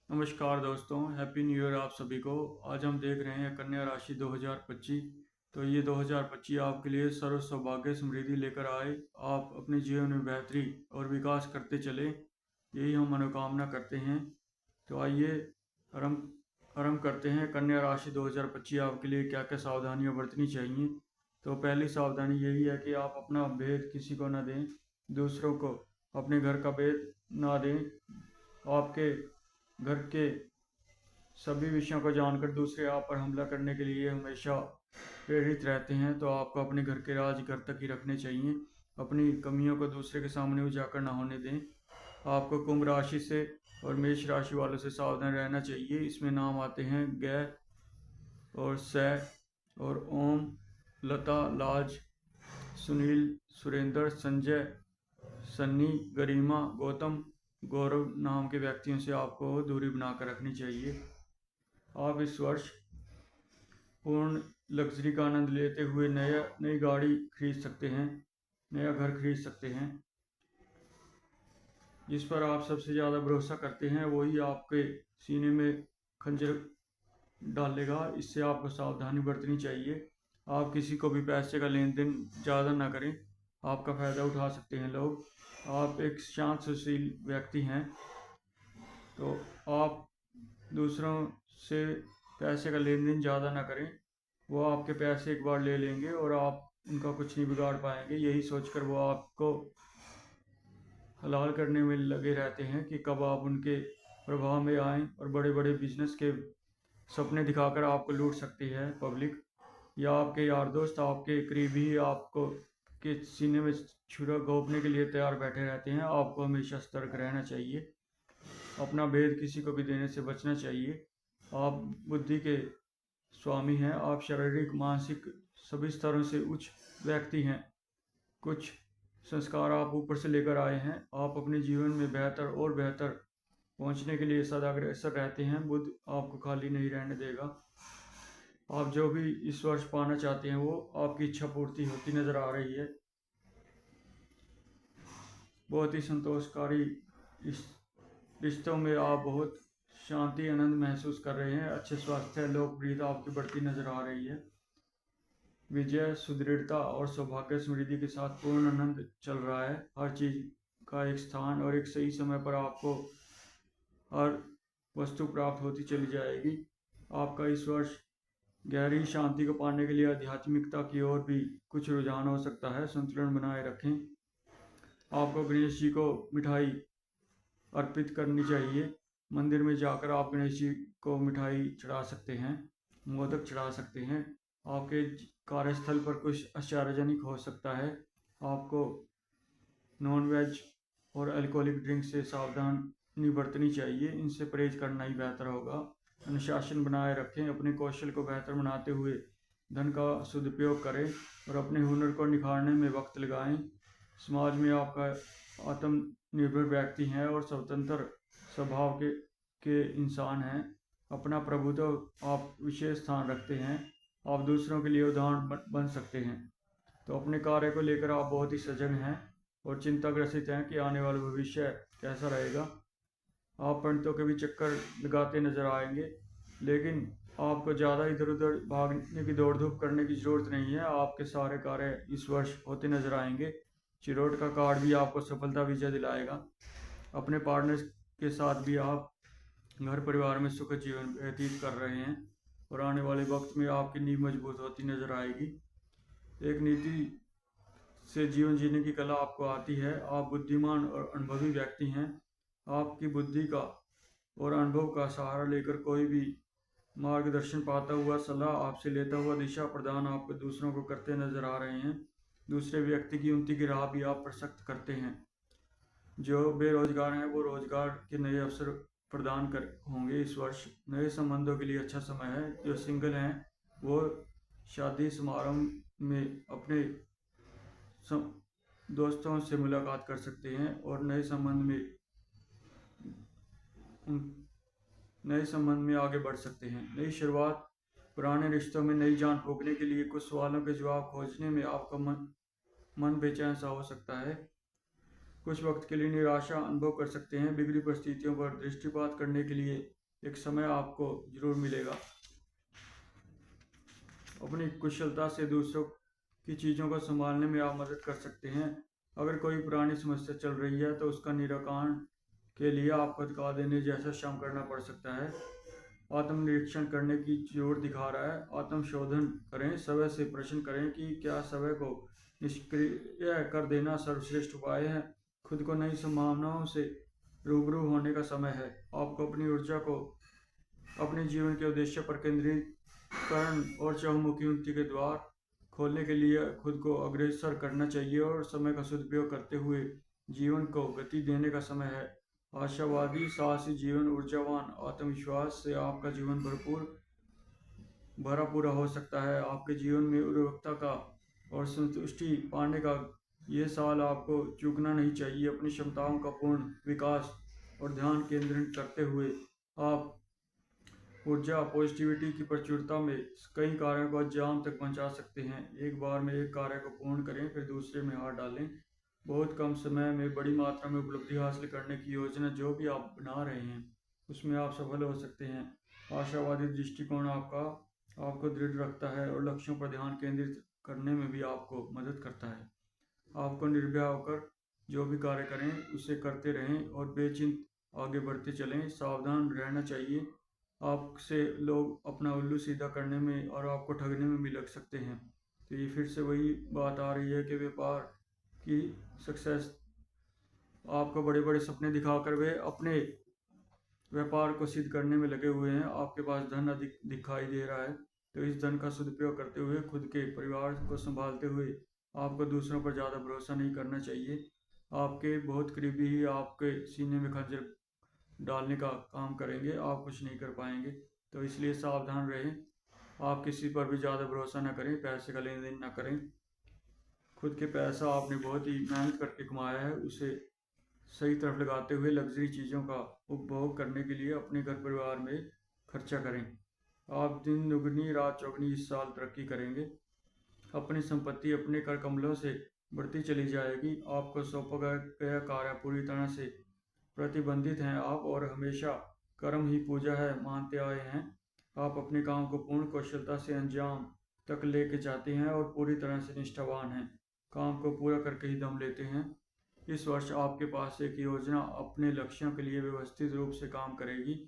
नमस्कार दोस्तों, happy new year आप सभी को। आज हम देख रहे हैं कन्या राशि 2025। तो ये 2025 आपके लिए सर्व सौभाग्य समृद्धि लेकर आए। आप अपने जीवन में बेहतरी और विकास करते चले, यही हम मनोकामना करते हैं। तो आइए आरंभ आरंभ करते हैं। कन्या राशि 2025 आपके लिए क्या क्या सावधानियां बरतनी चाहिए। तो पहली सावधानी यही है कि आप अपना भेद किसी को न दें, दूसरों को अपने घर का भेद ना दें। आपके घर के सभी विषयों को जानकर दूसरे आप पर हमला करने के लिए हमेशा प्रेरित रहते हैं। तो आपको अपने घर के राज घर तक ही रखने चाहिए, अपनी कमियों को दूसरे के सामने उजागर न होने दें। आपको कुंभ राशि से और मेष राशि वालों से सावधान रहना चाहिए। इसमें नाम आते हैं ग और स और ओम, लता, लाज, सुनील, सुरेंद्र, संजय, सन्नी, गरिमा, गौतम, गौरव नाम के व्यक्तियों से आपको दूरी बनाकर रखनी चाहिए। आप इस वर्ष पूर्ण लग्जरी का आनंद लेते हुए नई गाड़ी खरीद सकते हैं, नया घर खरीद सकते हैं। जिस पर आप सबसे ज़्यादा भरोसा करते हैं वही आपके सीने में खंजर डालेगा। इससे आपको सावधानी बरतनी चाहिए। आप किसी को भी पैसे का लेन देन ज़्यादा ना करें, आपका फ़ायदा उठा सकते हैं लोग। आप एक शांत सुशील व्यक्ति हैं, तो आप दूसरों से पैसे का लेन देन ज़्यादा ना करें। वो आपके पैसे एक बार ले लेंगे और आप उनका कुछ नहीं बिगाड़ पाएंगे। यही सोचकर वो आपको हलाल करने में लगे रहते हैं कि कब आप उनके प्रभाव में आएं और बड़े बड़े बिजनेस के सपने दिखाकर आपको लूट सकती है पब्लिक। या आपके यार दोस्त, आपके करीबी ही आपको के सीने में छुरा घोंपने के लिए तैयार बैठे रहते हैं। आपको हमेशा सतर्क रहना चाहिए, अपना भेद किसी को भी देने से बचना चाहिए। आप बुद्धि के स्वामी हैं, आप शारीरिक मानसिक सभी स्तरों से उच्च व्यक्ति हैं। कुछ संस्कार आप ऊपर से लेकर आए हैं। आप अपने जीवन में बेहतर और बेहतर पहुंचने के लिए सदा अग्रसर रहते हैं। बुद्ध आपको खाली नहीं रहने देगा। आप जो भी इस वर्ष पाना चाहते हैं वो आपकी इच्छा पूर्ति होती नजर आ रही है। बहुत ही संतोषकारी इस रिश्तों में आप बहुत शांति आनंद महसूस कर रहे हैं। अच्छे स्वास्थ्य, लोकप्रियता आपकी बढ़ती नजर आ रही है। विजय, सुदृढ़ता और सौभाग्य समृद्धि के साथ पूर्ण आनंद चल रहा है। हर चीज का एक स्थान और एक सही समय पर आपको हर वस्तु प्राप्त होती चली जाएगी। आपका इस वर्ष गहरी शांति को पाने के लिए आध्यात्मिकता की ओर भी कुछ रुझान हो सकता है। संतुलन बनाए रखें। आपको गणेश जी को मिठाई अर्पित करनी चाहिए। मंदिर में जाकर आप गणेश जी को मिठाई चढ़ा सकते हैं, मोदक चढ़ा सकते हैं। आपके कार्यस्थल पर कुछ आश्चर्यजनक हो सकता है। आपको नॉन वेज और अल्कोहलिक ड्रिंक से सावधानी बरतनी चाहिए। इनसे परहेज करना ही बेहतर होगा। अनुशासन बनाए रखें। अपने कौशल को बेहतर बनाते हुए धन का सदुपयोग करें और अपने हुनर को निखारने में वक्त लगाएं। समाज में आपका आत्मनिर्भर व्यक्ति हैं और स्वतंत्र स्वभाव के इंसान हैं। अपना प्रभुत्व आप विशेष स्थान रखते हैं। आप दूसरों के लिए उदाहरण बन सकते हैं। तो अपने कार्य को लेकर आप बहुत ही सजग हैं और चिंताग्रसित हैं कि आने वाला भविष्य कैसा रहेगा। आप पंडितों के भी चक्कर लगाते नजर आएंगे, लेकिन आपको ज़्यादा इधर उधर भागने की दौड़ धूप करने की ज़रूरत नहीं है। आपके सारे कार्य इस वर्ष होते नजर आएंगे। चिरोट का कार्ड भी आपको सफलता विजय दिलाएगा। अपने पार्टनर के साथ भी आप घर परिवार में सुखद जीवन व्यतीत कर रहे हैं और आने वाले वक्त में आपकी नींव मजबूत होती नजर आएगी। एक नीति से जीवन जीने की कला आपको आती है। आप बुद्धिमान और अनुभवी व्यक्ति हैं। आपकी बुद्धि का और अनुभव का सहारा लेकर कोई भी मार्गदर्शन पाता हुआ, सलाह आपसे लेता हुआ दिशा प्रदान आपको दूसरों को करते नजर आ रहे हैं। दूसरे व्यक्ति की उन्नति की राह भी आप प्रशस्त करते हैं। जो बेरोजगार हैं वो रोजगार के नए अवसर प्रदान कर होंगे इस वर्ष। नए संबंधों के लिए अच्छा समय है। जो सिंगल हैं वो शादी समारोह में अपने दोस्तों से मुलाकात कर सकते हैं और नए संबंध में आगे बढ़ सकते हैं। नई शुरुआत, पुराने रिश्तों में नई जान फूंकने के लिए कुछ सवालों के जवाब खोजने में आपका मन बेचैन सा हो सकता है। कुछ वक्त के लिए निराशा अनुभव कर सकते हैं। बिगड़ी परिस्थितियों पर दृष्टिपात करने के लिए एक समय आपको जरूर मिलेगा। अपनी कुशलता से दूसरों की चीज़ों को संभालने में आप मदद कर सकते हैं। अगर कोई पुरानी समस्या चल रही है तो उसका निराकरण के लिए आपको थका देने जैसा श्रम करना पड़ सकता है। आत्मनिरीक्षण करने की जोर दिखा रहा है। आत्मशोधन करें, स्वयं से प्रश्न करें कि क्या स्वयं को निष्क्रिय कर देना सर्वश्रेष्ठ उपाय है। खुद को नई संभावनाओं से रूबरू होने का समय है। आपको अपनी ऊर्जा को अपने जीवन के उद्देश्य पर केंद्रित करण और चहुमुखी उन्नति के द्वार खोलने के लिए खुद को अग्रसर करना चाहिए और समय का सदुपयोग करते हुए जीवन को गति देने का समय है। आशावादी, साहसी जीवन, ऊर्जावान, आत्मविश्वास से आपका जीवन भरा पूरा हो सकता है। आपके जीवन में उर्वरकता का और संतुष्टि पाने का ये साल आपको चूकना नहीं चाहिए। अपनी क्षमताओं का पूर्ण विकास और ध्यान केंद्रित करते हुए आप ऊर्जा पॉजिटिविटी की प्रचुरता में कई कार्यों को अंजाम तक पहुंचा सकते हैं। एक बार में एक कार्य को पूर्ण करें, फिर दूसरे में हाथ डालें। बहुत कम समय में बड़ी मात्रा में उपलब्धि हासिल करने की योजना जो भी आप बना रहे हैं उसमें आप सफल हो सकते हैं। आशावादी दृष्टिकोण आपको दृढ़ रखता है और लक्ष्यों पर ध्यान केंद्रित करने में भी आपको मदद करता है। आपको निर्भय होकर जो भी कार्य करें उसे करते रहें और बेचिंत आगे बढ़ते चलें। सावधान रहना चाहिए, आपसे लोग अपना उल्लू सीधा करने में और आपको ठगने में भी लग सकते हैं। तो ये फिर से वही बात आ रही है कि व्यापार की सक्सेस, आपको बड़े बड़े सपने दिखाकर वे अपने व्यापार को सिद्ध करने में लगे हुए हैं। आपके पास धन अधिक दिखाई दे रहा है, तो इस धन का सदुपयोग करते हुए खुद के परिवार को संभालते हुए आपको दूसरों पर ज़्यादा भरोसा नहीं करना चाहिए। आपके बहुत करीबी ही आपके सीने में खंजर डालने का काम करेंगे, आप कुछ नहीं कर पाएंगे। तो इसलिए सावधान रहें, आप किसी पर भी ज़्यादा भरोसा ना करें, पैसे का लेन देन ना करें। खुद के पैसा आपने बहुत ही मेहनत करके कमाया है, उसे सही तरफ लगाते हुए लग्जरी चीज़ों का उपभोग करने के लिए अपने घर परिवार में खर्चा करें। आप दिन दुगनी रात चौगनी इस साल तरक्की करेंगे। अपनी संपत्ति अपने कर कमलों से बढ़ती चली जाएगी। आपको सौंपा गया कार्य पूरी तरह से प्रतिबंधित हैं आप और हमेशा कर्म ही पूजा है मानते आए हैं। आप अपने काम को पूर्ण कौशलता से अंजाम तक लेके जाते हैं और पूरी तरह से निष्ठावान हैं। काम को पूरा करके ही दम लेते हैं। इस वर्ष आपके पास एक योजना अपने लक्ष्यों के लिए व्यवस्थित रूप से काम करेगी।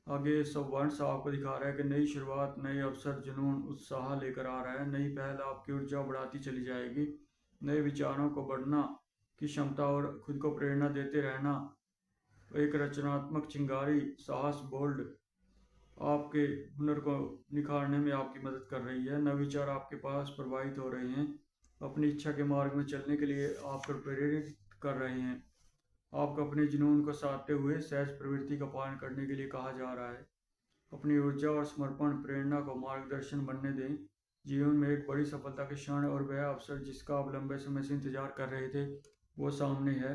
आगे सब वर्ष आपको दिखा रहा है कि नई शुरुआत, नए अवसर, जुनून, उत्साह लेकर आ रहा है। नई पहल आपकी ऊर्जा बढ़ाती चली जाएगी। नए विचारों को बढ़ना की क्षमता और खुद को प्रेरणा देते रहना, एक रचनात्मक चिंगारी, साहस, बोल्ड आपके हुनर को निखारने में आपकी मदद कर रही है। नवविचार आपके पास प्रवाहित हो रहे हैं, अपनी इच्छा के मार्ग में चलने के लिए आपको प्रेरित कर रहे हैं। आपको अपने जुनून को साधते हुए सहज प्रवृत्ति का पालन करने के लिए कहा जा रहा है। अपनी ऊर्जा और समर्पण प्रेरणा को मार्गदर्शन बनने दें। जीवन में एक बड़ी सफलता के क्षण और वह अवसर जिसका आप लंबे समय से इंतजार कर रहे थे वो सामने है।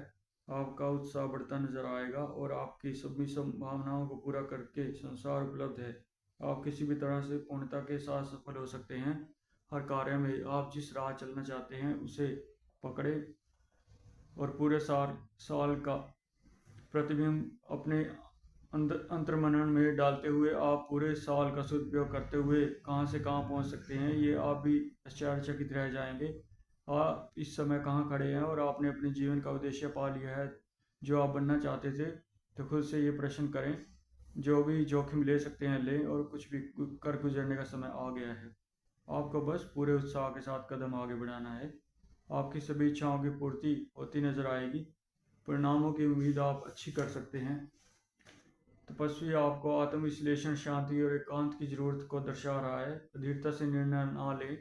आपका उत्साह बढ़ता नजर आएगा और आपकी सभी संभावनाओं को पूरा करके संसार उपलब्ध है। आप किसी भी तरह से पूर्णता के साथ सफल हो सकते हैं। हर कार्य में आप जिस राह चलना चाहते हैं उसे पकड़े और पूरे साल का प्रतिबिंब अपने अंतर्मनन में डालते हुए आप पूरे साल का सदुपयोग करते हुए कहाँ से कहाँ पहुँच सकते हैं, ये आप भी आश्चर्यचकित रह जाएंगे। आप इस समय कहाँ खड़े हैं और आपने अपने जीवन का उद्देश्य पा लिया है जो आप बनना चाहते थे। तो खुद से ये प्रश्न करें, जो भी जोखिम ले सकते हैं लें और कुछ भी कर गुजरने का समय आ गया है। आपको बस पूरे उत्साह के साथ कदम आगे बढ़ाना है। आपकी सभी इच्छाओं की पूर्ति होती नजर आएगी। परिणामों की उम्मीद आप अच्छी कर सकते हैं। तपस्वी आपको आत्मविश्लेषण, शांति और एकांत की जरूरत को दर्शा रहा है। अधीरता से निर्णय ना लें।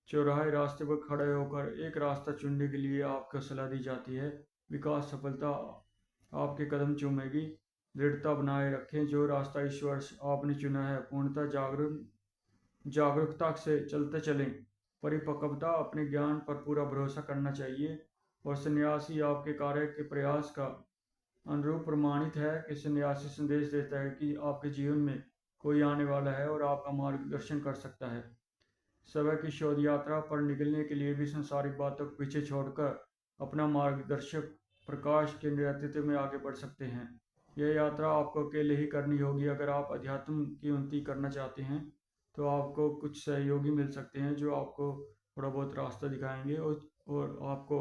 चौराहे रास्ते पर खड़े होकर एक रास्ता चुनने के लिए आपको सलाह दी जाती है। विकास सफलता आपके कदम चूमेगी। दृढ़ता बनाए रखें। जो रास्ता इस वर्ष आपने चुना है पूर्णतः जागरूकता से चलते चलें। परिपक्वता, अपने ज्ञान पर पूरा भरोसा करना चाहिए और सन्यासी आपके कार्य के प्रयास का अनुरूप प्रमाणित है कि सन्यासी संदेश देता है कि आपके जीवन में कोई आने वाला है और आपका मार्गदर्शन कर सकता है। समय की शोध यात्रा पर निकलने के लिए भी संसारिक बातों को पीछे छोड़कर अपना मार्गदर्शक प्रकाश के नेतृत्व में आगे बढ़ सकते हैं। यह यात्रा आपको अकेले ही करनी होगी। अगर आप अध्यात्म की उन्नति करना चाहते हैं तो आपको कुछ सहयोगी मिल सकते हैं जो आपको थोड़ा बहुत रास्ता दिखाएंगे और आपको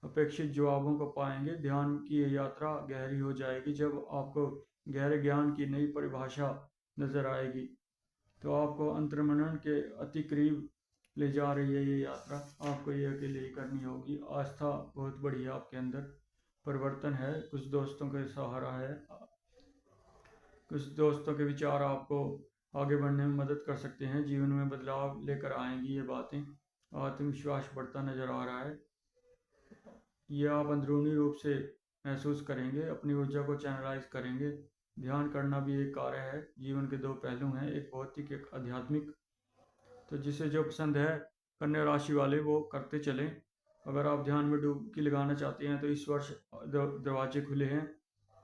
अपेक्षित जवाबों को पाएंगे। ध्यान की ये यात्रा गहरी हो जाएगी जब आपको गहरे ज्ञान की नई परिभाषा नजर आएगी। तो आपको अंतर्मनन के अति करीब ले जा रही है ये यात्रा। आपको ये अकेले ही करनी होगी। आस्था बहुत बड़ी है आपके अंदर, परिवर्तन है, कुछ दोस्तों का सहारा है, कुछ दोस्तों के विचार आपको आगे बढ़ने में मदद कर सकते हैं, जीवन में बदलाव लेकर आएंगी ये बातें। आत्मविश्वास बढ़ता नजर आ रहा है, ये आप अंदरूनी रूप से महसूस करेंगे, अपनी ऊर्जा को चैनलाइज करेंगे। ध्यान करना भी एक कार्य है। जीवन के दो पहलू हैं, एक भौतिक एक आध्यात्मिक। तो जिसे जो पसंद है कन्या राशि वाले वो करते चलें। अगर आप ध्यान में डुबकी लगाना चाहते हैं तो इस वर्ष दरवाजे खुले हैं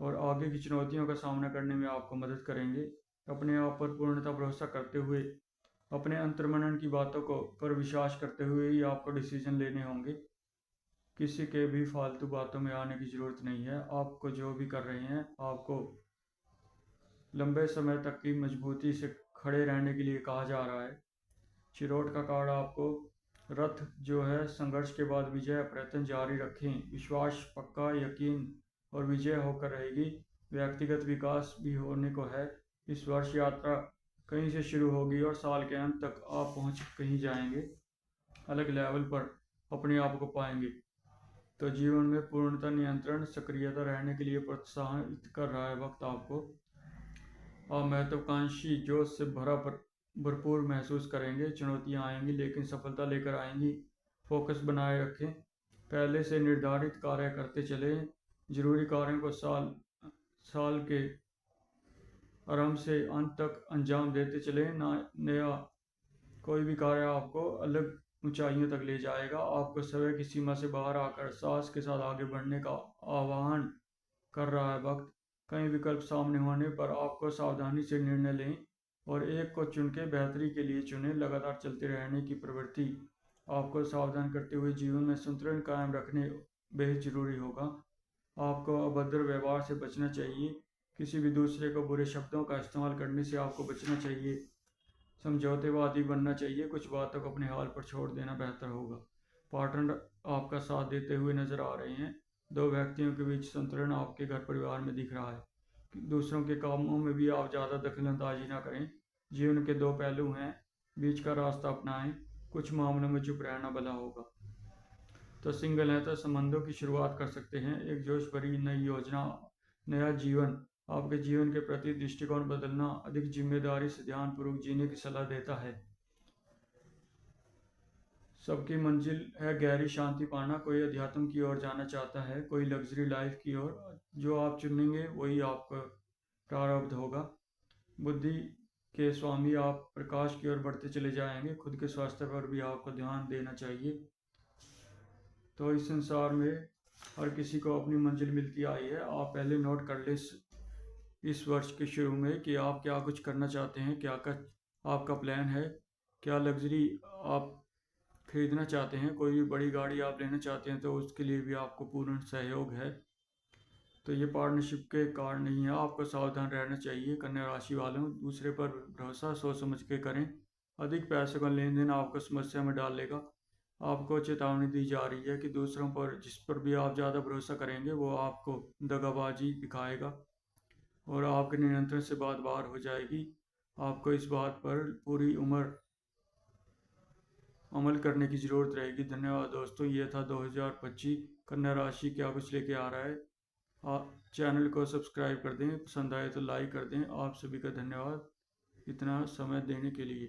और आगे की चुनौतियों का सामना करने में आपको मदद करेंगे। अपने आप पर पूर्णतः भरोसा करते हुए, अपने अंतर्मनन की बातों को पर विश्वास करते हुए ही आपको डिसीजन लेने होंगे। किसी के भी फालतू बातों में आने की ज़रूरत नहीं है। आपको जो भी कर रहे हैं आपको लंबे समय तक की मजबूती से खड़े रहने के लिए कहा जा रहा है। चिरोट का कार्ड आपको रथ जो है, संघर्ष के बाद विजय, प्रयत्न जारी रखें, विश्वास पक्का, यकीन और विजय होकर रहेगी। व्यक्तिगत विकास भी होने को है। इस वर्ष यात्रा कहीं से शुरू होगी और साल के अंत तक आप पहुंच कहीं जाएंगे, अलग लेवल पर अपने आप को पाएंगे। तो जीवन में पूर्णता, नियंत्रण, सक्रियता रहने के लिए प्रोत्साहित कर रहा है वक्त आपको। आप महत्वाकांक्षी जोश से भरपूर महसूस करेंगे। चुनौतियां आएंगी लेकिन सफलता लेकर आएंगी। फोकस बनाए रखें, पहले से निर्धारित कार्य करते चलें। जरूरी कार्यों को साल के आरंभ से अंत तक अंजाम देते चलें। नया कोई भी कार्य आपको अलग ऊंचाइयों तक ले जाएगा। आपको समय की सीमा से बाहर आकर साहस के साथ आगे बढ़ने का आह्वान कर रहा है वक्त। कई विकल्प सामने होने पर आपको सावधानी से निर्णय लें और एक को चुन के बेहतरी के लिए चुनें। लगातार चलते रहने की प्रवृत्ति आपको सावधान करते हुए जीवन में संतुलन कायम रखने बेहद जरूरी होगा। आपको अभद्र व्यवहार से बचना चाहिए। किसी भी दूसरे को बुरे शब्दों का इस्तेमाल करने से आपको बचना चाहिए। समझौतेवादी बनना चाहिए, कुछ बातों को अपने हाल पर छोड़ देना बेहतर होगा। पार्टनर आपका साथ देते हुए नजर आ रहे हैं। दो व्यक्तियों के बीच संतुलन आपके घर परिवार में दिख रहा है। दूसरों के कामों में भी आप ज़्यादा दखलंदाजी ना करें। जीवन के दो पहलू हैं, बीच का रास्ता अपनाएं। कुछ मामलों में चुप रहना भला होगा। तो सिंगल है तो संबंधों की शुरुआत कर सकते हैं। एक जोश भरी नई योजना, नया जीवन आपके जीवन के प्रति दृष्टिकोण बदलना, अधिक जिम्मेदारी से ध्यानपूर्वक जीने की सलाह देता है। सबकी मंजिल है गहरी शांति पाना। कोई अध्यात्म की ओर जाना चाहता है, कोई लग्जरी लाइफ की ओर। जो आप चुनेंगे वही आपका प्रारब्ध होगा। बुद्धि के स्वामी आप प्रकाश की ओर बढ़ते चले जाएंगे। खुद के स्वास्थ्य पर भी आपको ध्यान देना चाहिए। तो इस संसार में हर किसी को अपनी मंजिल मिलती आई है। आप पहले नोट कर ले इस वर्ष के शुरू में कि आप क्या कुछ करना चाहते हैं, आपका प्लान है, क्या लग्जरी आप खरीदना चाहते हैं, कोई भी बड़ी गाड़ी आप लेना चाहते हैं तो उसके लिए भी आपको पूर्ण सहयोग है। तो ये पार्टनरशिप के कारण नहीं है, आपको सावधान रहना चाहिए। कन्या राशि वालों, दूसरे पर भरोसा सोच समझ के करें। अधिक पैसों का लेन देन आपको समस्या में डालेगा। आपको चेतावनी दी जा रही है कि दूसरों पर जिस पर भी आप ज़्यादा भरोसा करेंगे वो आपको दगाबाजी दिखाएगा और आपके नियंत्रण से बात बाहर हो जाएगी। आपको इस बात पर पूरी उम्र अमल करने की ज़रूरत रहेगी। धन्यवाद दोस्तों, ये था 2025 कन्या राशि क्या कुछ लेके आ रहा है। आप चैनल को सब्सक्राइब कर दें, पसंद आए तो लाइक कर दें। आप सभी का धन्यवाद इतना समय देने के लिए।